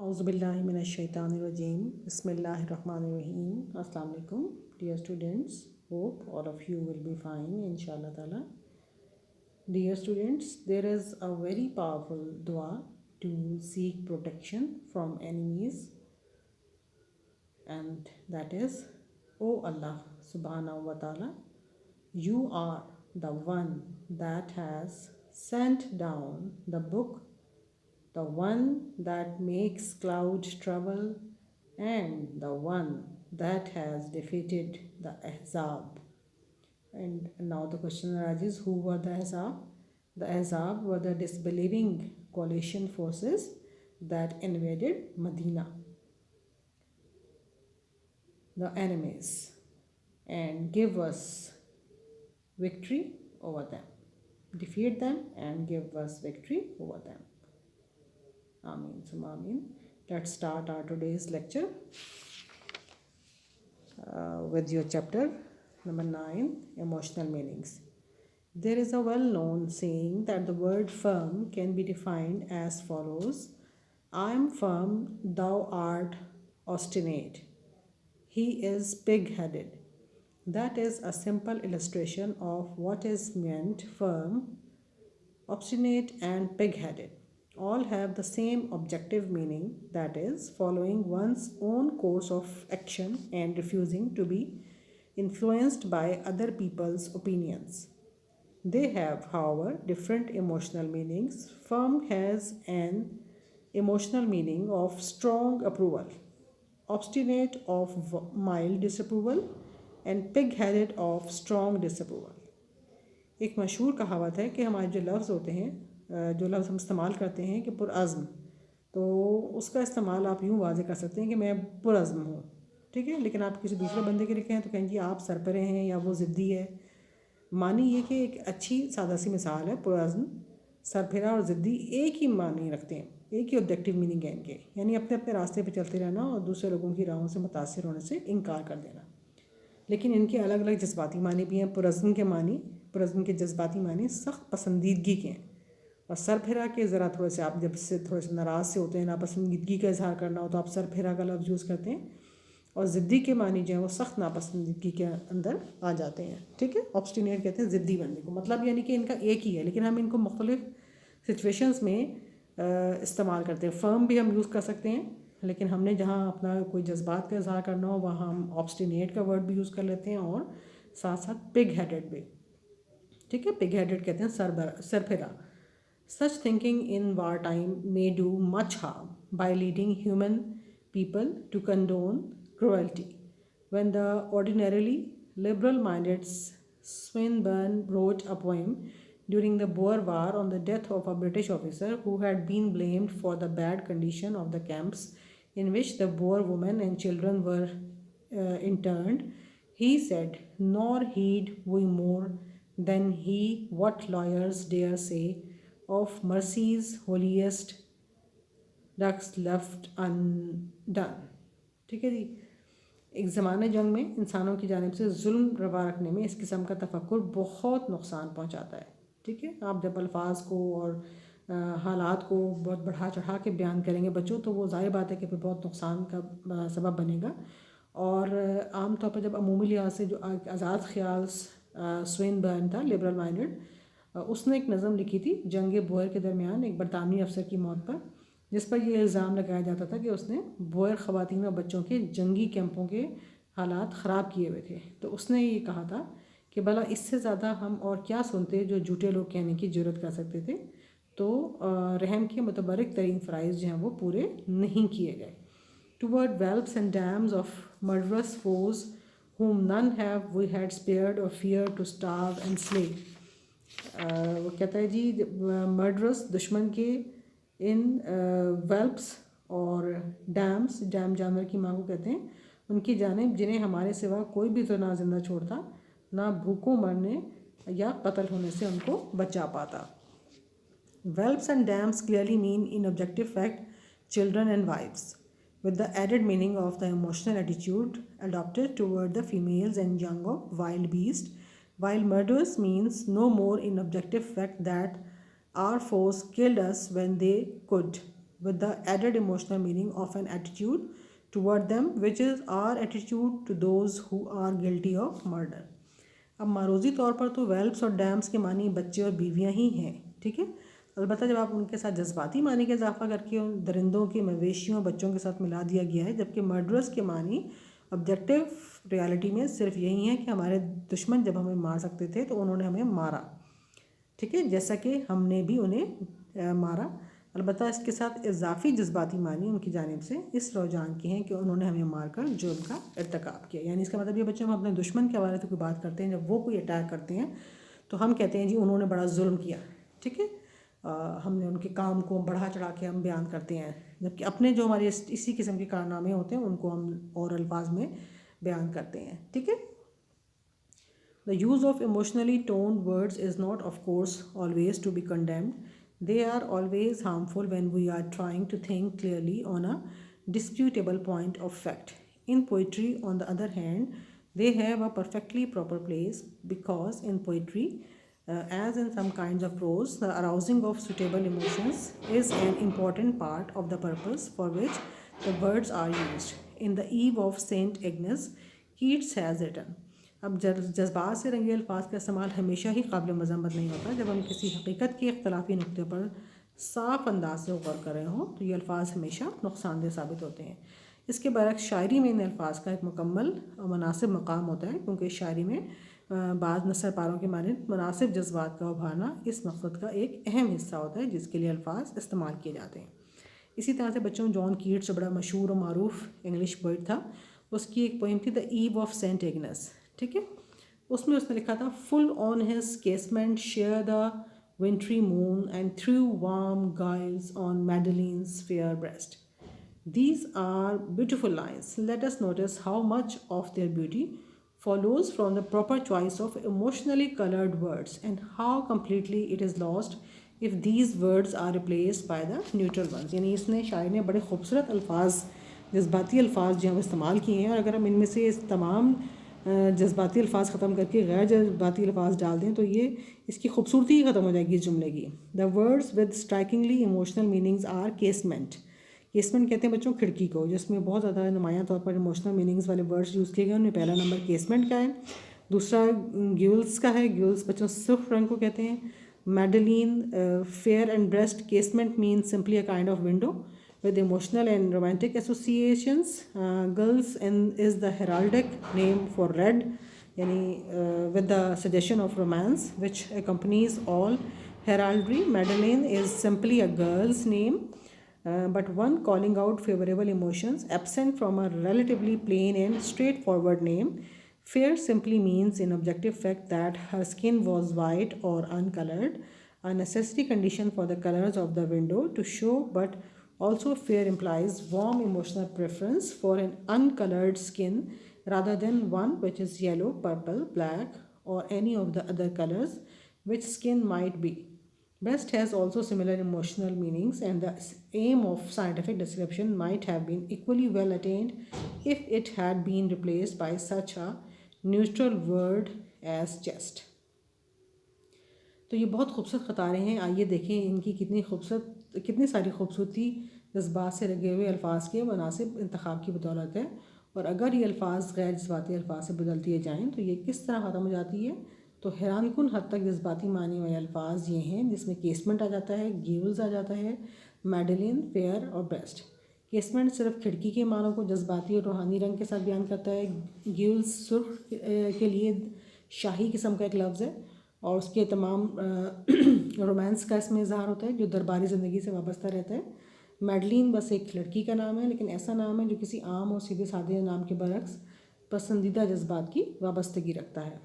Auzubillahiminash-shaytanir-rajim. Bismillahir-rahmanir-rahim. Assalamu alaikum, dear students. Hope all of you will be fine, inshallah ta'ala. Dear students, there is a very powerful dua to seek protection from enemies, and that is, O Allah subhanahu wa ta'ala, you are the one that has sent down the book, the one that makes cloud travel, and the one that has defeated the Ahzab. And now the question arises, who were the Ahzab? The Ahzab were the disbelieving coalition forces that invaded Medina, the enemies, and give us victory over them. Defeat them and give us victory over them. Ameen summa ameen. Let's start our today's lecture with your chapter number 9, Emotional Meanings. There is a well-known saying that the word firm can be defined as follows: I am firm, thou art obstinate. He is pig-headed. That is a simple illustration of what is meant. Firm, obstinate, and pig-headed all have the same objective meaning, that is, following one's own course of action and refusing to be influenced by other people's opinions. They have, however, different emotional meanings. Firm has an emotional meaning of strong approval, obstinate of mild disapproval, and pig-headed of strong disapproval. एक मशहूर कहावत है कि हमारे जो लफ्ज़ होते हैं, जो लफ्ज़ हम इस्तेमाल करते हैं कि पुरअज़्म, तो उसका इस्तेमाल आप यूँ वाज़े कर सकते हैं कि मैं पुरअज़्म हूँ, ठीक है। लेकिन आप किसी दूसरे बंदे के लिए कहें तो कहें जी आप सरपरे हैं या वो ज़िद्दी है। मानी ये कि एक अच्छी सादा सी मिसाल है, पुरअज़्म, सरफिरा और ज़िद्दी एक ही मानी रखते हैं, एक ही ऑब्जेक्टिव मीनिंग है इनके, यानी अपने अपने रास्ते पे चलते रहना और दूसरे लोगों की राहों से मुतासिर होने से इनकार कर देना। लेकिन इनके अलग अलग जज्बाती मानी भी हैं। पुरअज़्म के जज्बाती मानी सख्त पसंदीदगी के हैं, और सरफिरा के ज़रा थोड़े से, आप जब से थोड़े से नाराज़ से होते हैं, नापसंदीदगी का इजहार करना हो तो आप सरफिरा का लफ्ज़ यूज़ करते हैं, और ज़िद्दी के मानी जो है वो सख्त नापसंदीदगी के अंदर आ जाते हैं, ठीक है। ऑब्स्टिनेट कहते हैं ज़िद्दी बनने को, मतलब यानी कि इनका एक ही है, लेकिन हम इनको मुख्तलिफ सिचुएशंस में इस्तेमाल करते हैं। फर्म भी हम यूज़ कर सकते हैं, लेकिन हमने जहाँ अपना कोई जज्बात का इजहार करना हो वहाँ हम ऑब्स्टिनेट का वर्ड भी यूज़ कर लेते हैं, और साथ साथ पिग हेडेड भी, ठीक है। पिग हेडेड कहते हैं Sarfira. Such thinking in wartime may do much harm by leading human people to condone cruelty. When the ordinarily liberal-minded Swinburne wrote a poem during the Boer War on the death of a British officer who had been blamed for the bad condition of the camps in which the Boer women and children were interned, he said, "Nor heed we more than he what lawyers dare say of mercy's holiest ducks left undone." ठीक है जी। एक ज़माने जंग में इंसानों की जानिब से जुल्म रवा रखने में इस किस्म का तफक्कुर बहुत नुकसान पहुंचाता है, ठीक है। आप जब अल्फाज को और हालात को बहुत बढ़ा चढ़ा के बयान करेंगे बच्चों, तो वो ज़ाहिर बात है कि फिर बहुत नुकसान का सबब बनेगा। और आम तौर पर जब अमूमी लिहाज से जो आज़ाद ख्याल स्विनबर्न था, लिबरल माइंडेड, उसने एक नज़म लिखी थी जंग बोअर के दरमियान एक बरतानवी अफसर की मौत पर, जिस पर यह इल्ज़ाम लगाया जाता था कि उसने बोअर ख़वातीन और बच्चों के जंगी कैंपों के हालात ख़राब किए हुए थे। तो उसने ये कहा था कि भला इससे ज़्यादा हम और क्या सुनते जो झूठे लोग कहने की ज़रूरत कर सकते थे। तो रहम के मुतबरक तरीन फ़राइज़ जो हैं वो पूरे नहीं किए गए। Toward whelps and dams of murderous foes whom none have we had spared or feared to starve and slay. वो कहता है जी, मर्डरस दुश्मन के इन वेल्प्स और डैम्स, डैम जानवर की माँ को कहते हैं, उनकी जानिब जिन्हें हमारे सिवा कोई भी तो ना जिंदा छोड़ता, ना भूखों मरने या कत्ल होने से उनको बचा पाता। Whelps and dams clearly mean in objective fact children and wives, with the added meaning of the emotional attitude adopted toward the females and young of wild beasts, while murderous means no more in objective fact that our foes killed us when they could, with the added emotional meaning of an attitude toward them, which is our attitude to those who are guilty of murder. अब मारूजी तौर पर तो वेल्प्स और dams के मानी बच्चे और बीवियाँ ही हैं, ठीक है। अलबत्ता जब आप उनके साथ जज्बाती मानी का इजाफा करके उन दरिंदों के, मवेशियों, बच्चों के साथ मिला दिया गया है, जबकि मर्डरस के मानी ऑब्जेक्टिव रियलिटी में सिर्फ यही है कि हमारे दुश्मन जब हमें मार सकते थे तो उन्होंने हमें मारा, ठीक है, जैसा कि हमने भी उन्हें मारा। अलबत्ता इसके साथ इजाफी जज्बाती मानी उनकी जानिब से इस रुझान के हैं कि उन्होंने हमें मारकर जुर्म का इर्तिकाब किया। यानी इसका मतलब ये बच्चों, हम अपने दुश्मन के हवाले से कोई बात करते हैं, जब वो कोई अटैक करते हैं तो हम कहते हैं जी उन्होंने बड़ा जुल्म किया, ठीक है। हमने उनके काम को बढ़ा चढ़ा के हम बयान करते हैं, जबकि अपने जो हमारे इसी किस्म के कारनामे होते हैं उनको हम और अल्फाज में बयान करते हैं, ठीक है। The use of emotionally toned words is not, of course, always to be condemned. They are always harmful when we are trying to think clearly on a disputable point of fact. In poetry, on the other hand, they have a perfectly proper place because in poetry, as in some kinds of prose, the arousing of suitable emotions is an important part of the purpose for which the words are used. In the Eve of Saint Agnes, Keats has written, अब जज्बात से रंगे अल्फाज का इस्तेमाल हमेशा ही काबिल मज़म्मत नहीं होता। जब हम किसी हकीकत के इख्तलाफी नुक्ते पर साफ अंदाज से गौर कर रहे हों तो ये अल्फाज हमेशा नुकसानदेह साबित होते हैं। इसके बरक्स शायरी में इन अल्फाज का एक मुकम्मल और मुनासिब मकाम होता है, क्योंकि शायरी में बाज़ नसर पारों के मानिंद मुनासिब जज्बात का उभारना इस मकसद का एक अहम हिस्सा होता है जिसके लिए अल्फाज इस्तेमाल किए जाते हैं। इसी तरह से बच्चों, जॉन कीट्स जो बड़ा मशहूर और मारूफ इंग्लिश पोइट था, उसकी एक पोइम थी the Eve of Saint Agnes, ठीक है। उसमें उसने लिखा था, full on his casement shone the wintry moon and threw warm gules on Madeline's fair breast. These are beautiful lines. Let us notice how much of their beauty follows from the proper choice of emotionally colored words and how completely it is lost if these words are replaced by the neutral ones. यानी इसने शायर ने बड़े खूबसूरत अल्फाज, जज्बाती अल्फाज जो हम इस्तेमाल किए हैं, और अगर हम इनमें से इस तमाम जज्बाती अल्फाज ख़त्म करके गैर जज्बाती अल्फाज डाल दें तो ये इसकी खूबसूरती ही ख़त्म हो जाएगी इस जुमले की। The words with strikingly emotional meanings are casement. Casement कहते हैं बच्चों खिड़की को, जिसमें बहुत ज़्यादा नुमायाँ तौर पर इमोशनल मीनिंग्स वाले वर्ड्स यूज़ किए गए। उनमें पहला नंबर केसमेंट का है, दूसरा ग्यूल्स का है। ग्यूल्स बच्चों सुर्ख रंग को कहते हैं। Madeline, fair and breast. Casement means simply a kind of window with emotional and romantic associations. Girls is the heraldic name for red, yani with the suggestion of romance which accompanies all heraldry. Madeline is simply a girl's name, but one calling out favorable emotions, absent from a relatively plain and straightforward name. Fair simply means in objective fact that her skin was white or uncolored, a necessary condition for the colors of the window to show, but also fair implies warm emotional preference for an uncolored skin rather than one which is yellow, purple, black or any of the other colors which skin might be. Breast has also similar emotional meanings, and the aim of scientific description might have been equally well attained if it had been replaced by such a neutral word as chest. तो ये बहुत खूबसूरत क़तारें हैं। आइए देखें इनकी कितनी सारी खूबसूरती जज्बात से लगे हुए अल्फाज के मुनासिब इंतखाब की बदौलत है, और अगर ये अल्फाज गैर जज्बाती अल्फाज से बदल दिए जाएँ तो ये किस तरह ख़त्म हो जाती है। तो हैरानकुन हद तक जज्बाती मानी वाले अल्फाज ये हैं, जिसमें केसमेंट आ जाता है, ग्यूल्स आ जाता है, मैडलिन, फेयर और ब्रेस्ट। केसमेंट सिर्फ खिड़की के मानों को जज्बाती और रूहानी रंग के साथ बयान करता है। ग्यूल्स सुर्ख के लिए शाही किस्म का एक लफ्ज़ है, और उसके तमाम रोमांस का इसमें इजहार होता है जो दरबारी ज़िंदगी से वाबस्ता रहता है। मैडलिन बस एक लड़की का नाम है, लेकिन ऐसा नाम है जो किसी आम और सीधे साधे नाम के बरक्स पसंदीदा जज्बात की वाबस्तगी रखता है।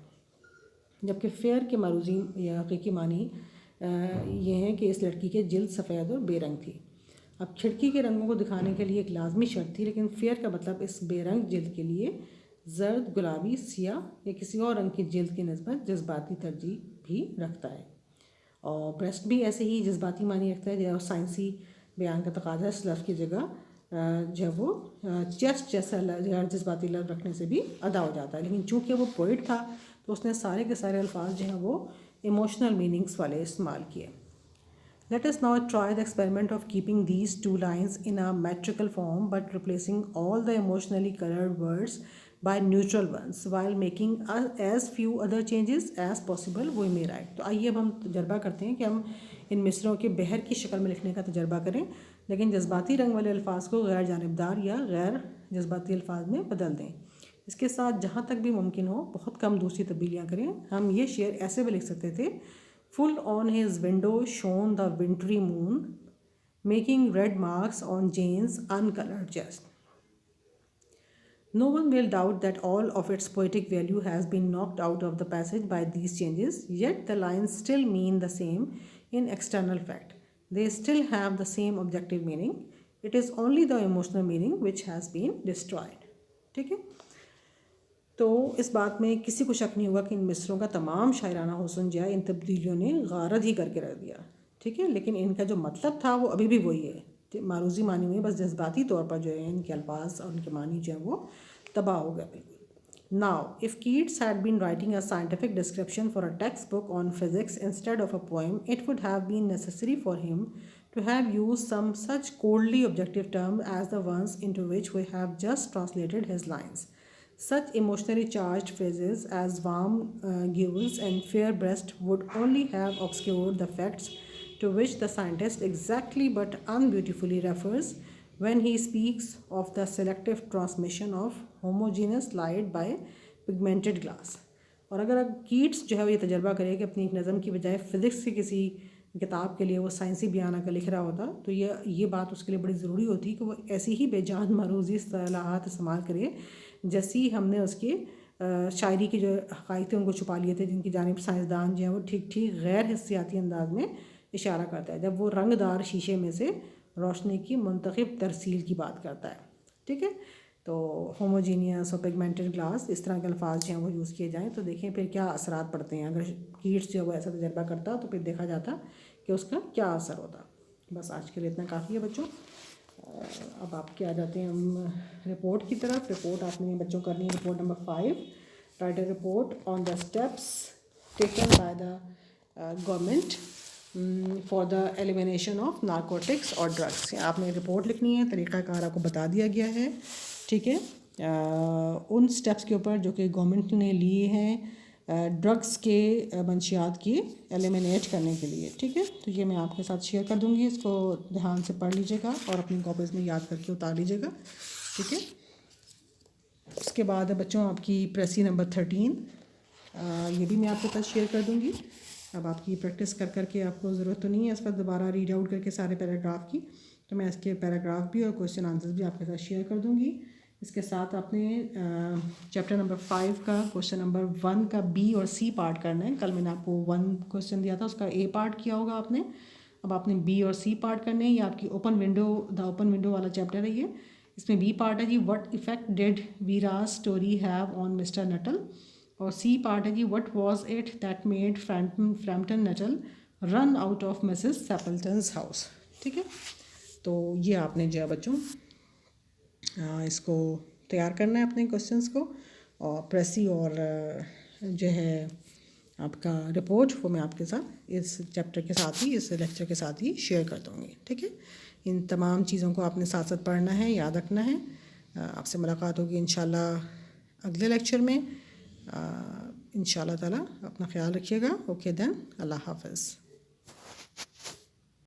जबकि फेयर के मारूजी या हकीकी मानी ये हैं कि इस लड़की के जिल्द सफ़ेद और बेरंग थी। अब खिड़की के रंगों को दिखाने के लिए एक लाजमी शर्त थी, लेकिन फेयर का मतलब इस बेरंग जिल्द के लिए जर्द, गुलाबी, सियाह या किसी और रंग की जिल्द की निस्बत जज्बाती तरजीह भी रखता है। और ब्रेस्ट भी ऐसे ही जज्बाती मानी रखता है, जो साइंसी बयान का तकाजा इस लफ्ज़ की जगह जब वो चेस्ट जैसा जज्बाती लफ्ज़ रखने से भी अदा हो जाता है। लेकिन चूँकि वो पोइट था तो उसने सारे के सारे अल्फाज जो हैं वो इमोशनल मीनिंग्स वाले इस्तेमाल किए। Let us now try the experiment of keeping these two lines in a metrical form but replacing all the emotionally colored words by neutral ones while making as few other changes as possible we may write. तो आइए अब हम तजर्बा करते हैं कि हम इन मिसरों के बहर की शक्ल में लिखने का तजर्बा करें, लेकिन जज्बाती रंग वाले अल्फाज को गैर जानिबदार या गैर जज्बाती अल्फाज में बदल दें। इसके साथ जहाँ तक भी मुमकिन हो बहुत कम दूसरी तब्दीलियाँ करें। हम ये शेर ऐसे भी लिख सकते थे, Full on his window shone the wintry moon, making red marks on Jane's uncolored chest. No one will doubt that all of its poetic value has been knocked out of the passage by these changes, yet the lines still mean the same in external fact. They still have the same objective meaning. It is only the emotional meaning which has been destroyed. ठीक है, तो इस बात में किसी को शक नहीं होगा कि इन मिसरों का तमाम शायराना हुस्न जो है इन तब्दीलियों ने गारद ही करके रख दिया। ठीक है, लेकिन इनका जो मतलब था वो अभी भी वही है, मारूजी मानी हुई, बस जज्बाती तौर पर जो है इनके अल्फाज और उनके मानी जो है वो तबाह हो गया बिल्कुल। Now if Keats had been writing a scientific description for a textbook on physics instead of a poem, it would have been necessary for him to have used some such coldly objective term as the ones into which we have just translated his lines. Such emotionally charged phrases as warm gules and fair breast would only have obscured the facts to which the scientist exactly but unbeautifully refers when he speaks of the selective transmission of homogeneous light by pigmented glass. और अगर Keats जो है वो ये तजर्बा करे कि अपनी एक नज़म की बजाय फ़िज़िक्स की किसी किताब के लिए वो साइंसी बयान अगर लिख रहा होता तो ये बात उसके लिए बड़ी ज़रूरी होती कि वो ऐसी ही बेजान मरूज़ी इस्तेलाहात इस्तेमाल करे जैसी हमने उसके शायरी के जो हक़ाइक़ थे उनको छुपा लिए थे, जिनकी जानिब साइंसदान जो है वो ठीक ठीक गैर हिस्सियाती अंदाज में इशारा करता है जब वो रंगदार शीशे में से रोशनी की मुंतखब तरसील की बात करता है। ठीक है, तो होमोजीनियस और पिगमेंटेड ग्लास इस तरह के अल्फाज जो हैं वो यूज़ किए जाएँ तो देखें फिर क्या असरात पड़ते हैं। अगर कीट्स जो है वो ऐसा तजर्बा करता तो फिर देखा जाता कि उसका क्या असर होता। बस आज के लिए इतना काफ़ी है बच्चों। अब आपके आ जाते हैं हम रिपोर्ट की तरफ। रिपोर्ट आपने बच्चों करनी है report number 5, right a report on the steps taken by the government for the elimination of narcotics और ड्रग्स। आपने रिपोर्ट लिखनी है, तरीक़ाकार आपको बता दिया गया है। ठीक है, उन स्टेप्स के ऊपर जो कि गवर्नमेंट ने लिए हैं ड्रग्स के मंशियात की एलिमिनेट करने के लिए। ठीक है, तो ये मैं आपके साथ शेयर कर दूँगी, इसको ध्यान से पढ़ लीजिएगा और अपनी कॉपीज़ में याद करके उतार लीजिएगा। ठीक है, उसके बाद बच्चों आपकी प्रेसी नंबर 13, ये भी मैं आपके साथ शेयर कर दूँगी। अब आपकी प्रैक्टिस कर करके आपको ज़रूरत तो नहीं है इस पर दोबारा रीड आउट करके सारे पैराग्राफ की, तो मैं इसके पैराग्राफ भी और क्वेश्चन आंसर्स भी आपके साथ शेयर कर दूँगी। इसके साथ आपने चैप्टर नंबर 5 का क्वेश्चन नंबर 1 का बी और सी पार्ट करना है। कल मैंने आपको 1 क्वेश्चन दिया था, उसका ए पार्ट किया होगा आपने, अब आपने बी और सी पार्ट करने हैं। ये आपकी ओपन विंडो वाला चैप्टर है ये। इसमें बी पार्ट है जी what effect did Vera's story have on Mr Nuttel, और सी पार्ट है जी what was it that made Framton Nuttel run out of Mrs Sappleton's house. ठीक है, तो ये आपने जो है बच्चों इसको तैयार करना है अपने क्वेश्चंस को, और प्रेसी और जो है आपका रिपोर्ट वो मैं आपके साथ इस चैप्टर के साथ ही, इस लेक्चर के साथ ही शेयर कर दूँगी। ठीक है, इन तमाम चीज़ों को आपने साथ साथ पढ़ना है, याद रखना है। आपसे मुलाकात होगी इंशाल्लाह अगले लेक्चर में। इंशाल्लाह ताला अपना ख्याल रखिएगा। ओके देन, अल्लाह हाफ़िज़।